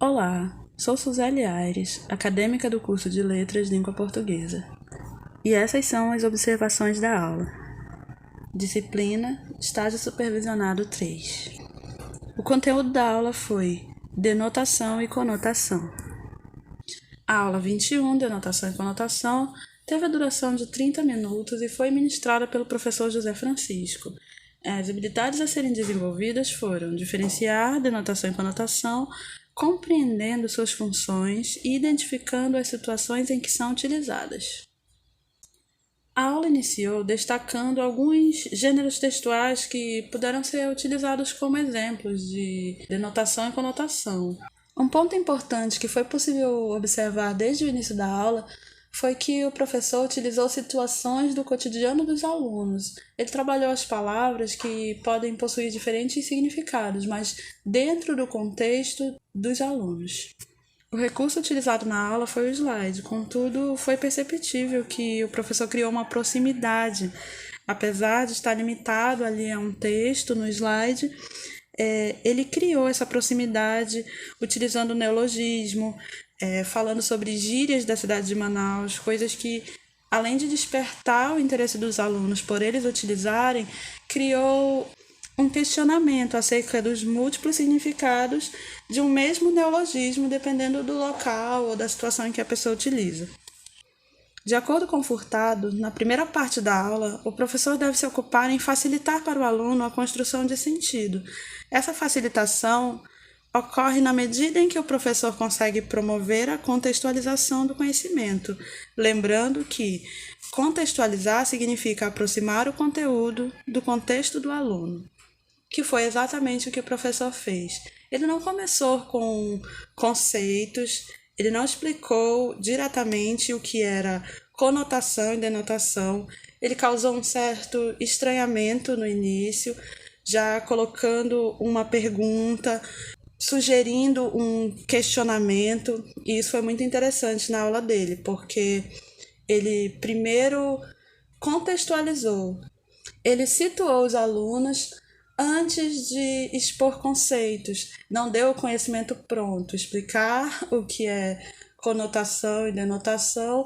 Olá, sou Suzeli Aires, acadêmica do curso de Letras Língua Portuguesa. E essas são as observações da aula. Disciplina, estágio supervisionado 3. O conteúdo da aula foi denotação e conotação. A aula 21, denotação e conotação, teve a duração de 30 minutos e foi ministrada pelo professor José Francisco. As habilidades a serem desenvolvidas foram diferenciar denotação e conotação, compreendendo suas funções e identificando as situações em que são utilizadas. A aula iniciou destacando alguns gêneros textuais que puderam ser utilizados como exemplos de denotação e conotação. Um ponto importante que foi possível observar desde o início da aula foi que o professor utilizou situações do cotidiano dos alunos. Ele trabalhou as palavras que podem possuir diferentes significados, mas dentro do contexto dos alunos. O recurso utilizado na aula foi o slide, contudo, foi perceptível que o professor criou uma proximidade. Apesar de estar limitado ali a um texto no slide, ele criou essa proximidade utilizando o neologismo, falando sobre gírias da cidade de Manaus, coisas que, além de despertar o interesse dos alunos por eles utilizarem, criou um questionamento acerca dos múltiplos significados de um mesmo neologismo, dependendo do local ou da situação em que a pessoa utiliza. De acordo com Furtado, na primeira parte da aula, o professor deve se ocupar em facilitar para o aluno a construção de sentido. Essa facilitação ocorre na medida em que o professor consegue promover a contextualização do conhecimento, lembrando que contextualizar significa aproximar o conteúdo do contexto do aluno, que foi exatamente o que o professor fez. Ele não começou com conceitos, ele não explicou diretamente o que era conotação e denotação, ele causou um certo estranhamento no início, já colocando uma pergunta, sugerindo um questionamento, e isso foi muito interessante na aula dele, porque ele primeiro contextualizou, ele situou os alunos antes de expor conceitos, não deu o conhecimento pronto, explicar o que é conotação e denotação,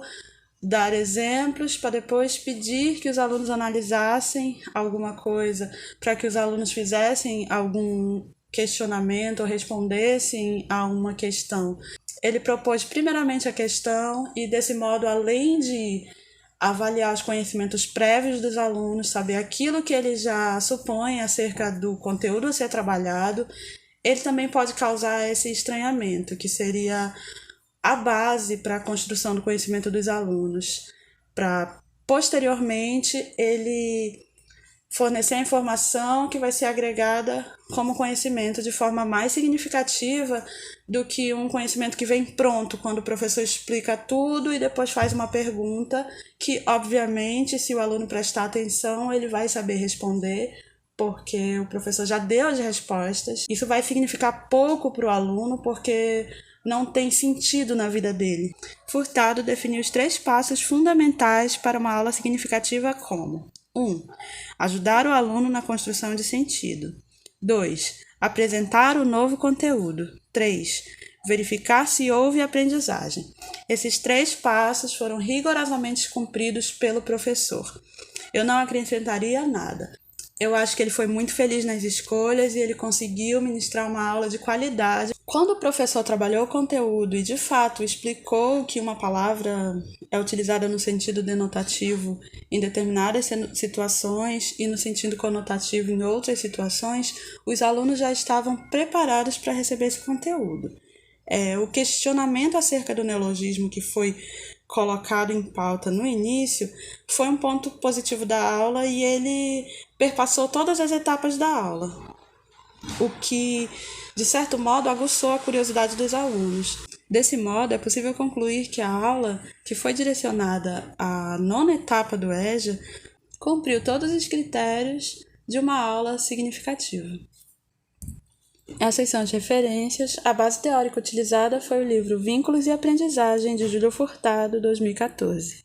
dar exemplos para depois pedir que os alunos analisassem alguma coisa, para que os alunos fizessem algum questionamento ou respondessem a uma questão. Ele propôs primeiramente a questão e, desse modo, além de avaliar os conhecimentos prévios dos alunos, saber aquilo que ele já supõe acerca do conteúdo a ser trabalhado, ele também pode causar esse estranhamento, que seria a base para a construção do conhecimento dos alunos, para, posteriormente, ele fornecer a informação que vai ser agregada como conhecimento de forma mais significativa do que um conhecimento que vem pronto, quando o professor explica tudo e depois faz uma pergunta que, obviamente, se o aluno prestar atenção, ele vai saber responder, porque o professor já deu as respostas. Isso vai significar pouco para o aluno, porque não tem sentido na vida dele. Furtado definiu os 3 passos fundamentais para uma aula significativa como: 1. Ajudar o aluno na construção de sentido. 2. Apresentar o novo conteúdo. 3. Verificar se houve aprendizagem. Esses 3 passos foram rigorosamente cumpridos pelo professor. Eu não acrescentaria nada. Eu acho que ele foi muito feliz nas escolhas e ele conseguiu ministrar uma aula de qualidade. Quando o professor trabalhou o conteúdo e, de fato, explicou que uma palavra é utilizada no sentido denotativo em determinadas situações e no sentido conotativo em outras situações, os alunos já estavam preparados para receber esse conteúdo. O questionamento acerca do neologismo que foi colocado em pauta no início foi um ponto positivo da aula e ele perpassou todas as etapas da aula, o que, de certo modo, aguçou a curiosidade dos alunos. Desse modo, é possível concluir que a aula, que foi direcionada à 9ª etapa do EJA, cumpriu todos os critérios de uma aula significativa. Essas são as referências. A base teórica utilizada foi o livro Vínculos e Aprendizagem, de Júlio Furtado, 2014.